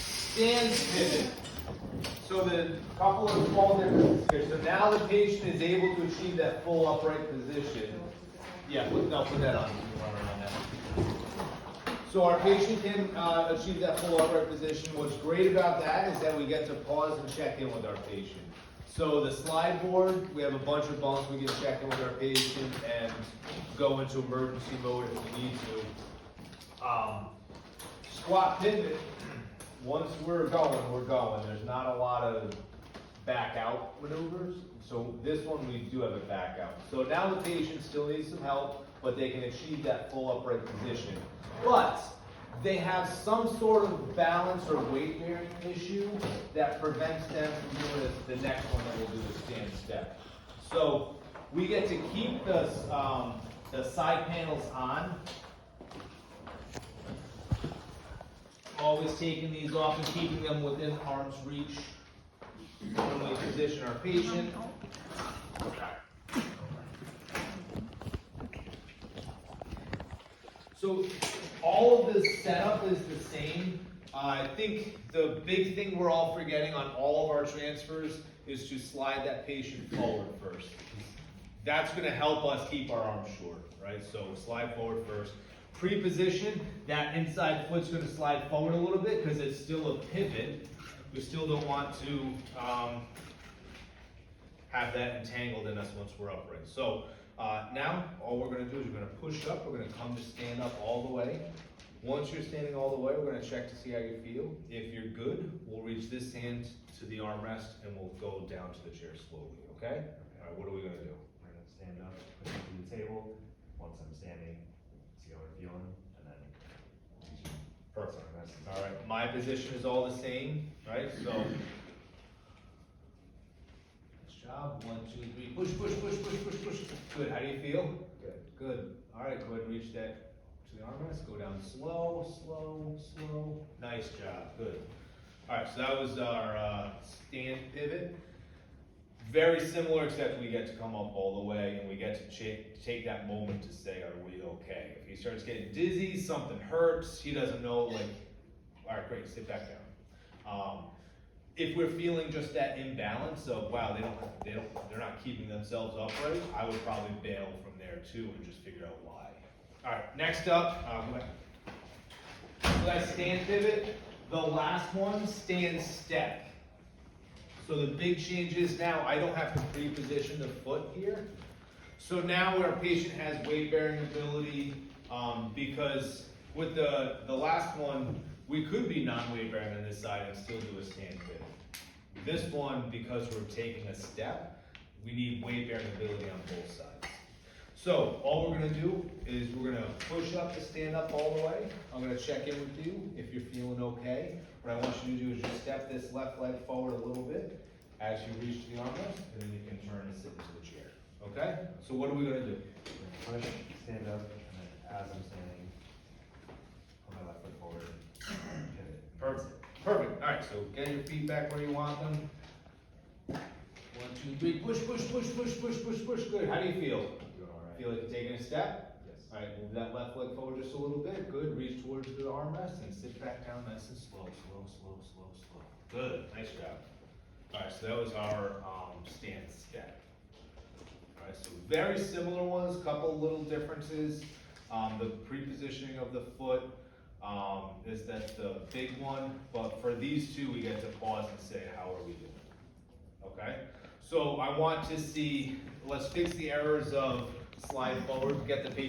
Stand pivot. So the couple of small differences here. So now the patient is able to achieve that full upright position. Yeah, put that on. So our patient can achieve that full upright position. What's great about that is that we get to pause and check in with our patient. So the slide board, we have a bunch of bumps. We can check in with our patient and go into emergency mode if we need to. Squat pivot, once we're going, we're going. There's not a lot of back out maneuvers. So this one, we do have a back out. So now the patient still needs some help, but they can achieve that full upright position. But they have some sort of balance or weight bearing issue that prevents them from doing the next one that we'll do, the stand step. So we get to keep the side panels on. Always taking these off and keeping them within arm's reach when we position our patient. So all of the setup is the same. I think the big thing we're all forgetting on all of our transfers is to slide that patient forward first. That's going to help us keep our arms short, right? So slide forward first. Pre-position, that inside foot's going to slide forward a little bit because it's still a pivot. We still don't want to have that entangled in us once we're upright. So now all we're going to do is we're going to push up. We're going to come to stand up all the way. Once you're standing all the way, we're going to check to see how you feel. If you're good, we'll reach this hand to the armrest and we'll go down to the chair slowly, okay? All right, what are we going to do? We're gonna stand up, push it to the table. Once I'm standing, see how we're feeling, and then Perfect. All right, my position is all the same, right? So, nice job. 1, 2, 3. Push, push, push, push, push, push. Good. How do you feel? Good. Good. All right, go ahead and reach that to the armrest. Go down slow, slow, slow. Nice job. Good. All right, so that was our stand pivot. Very similar, except we get to come up all the way and we get to take that moment to say, are we okay? If he starts getting dizzy, something hurts, he doesn't know, like, all right, great, sit back down. If we're feeling just that imbalance of, wow, they're not keeping themselves upright, I would probably bail from there too and just figure out why. All right, next up, so that stand pivot. The last one, stand step. So the big change is now I don't have to pre-position the foot here. So now our patient has weight bearing ability because with the last one, we could be non-weight bearing on this side and still do a stand pivot. This one, because we're taking a step, we need weight bearing ability on both sides. So all we're gonna do is we're gonna push up to stand up all the way. I'm gonna check in with you if you're feeling okay. What I want you to do is just step this left leg forward a little bit as you reach the armrest, and then you can turn and sit into the chair. Okay? So what are we gonna do? push, stand up, and then as I'm standing, put my left foot forward, pivot. Perfect. Perfect. All right, so get your feet back where you want them. 1, 2, 3. Push, push, push, push, push, push, push. Good. How do you feel? Doing all right. Feel like you're taking a step? Yes. All right, move that left leg forward just a little bit. Good. Reach towards the armrest and sit back down nice and slow, slow, slow, slow, slow. Good. Nice job. All right, so that was our stand step. All right, so very similar ones, couple little differences. The pre-positioning of the foot is that's the big one, but for these two, we get to pause and say, how are we doing? Okay, so I want to see, let's fix the errors of slide forward, get the patient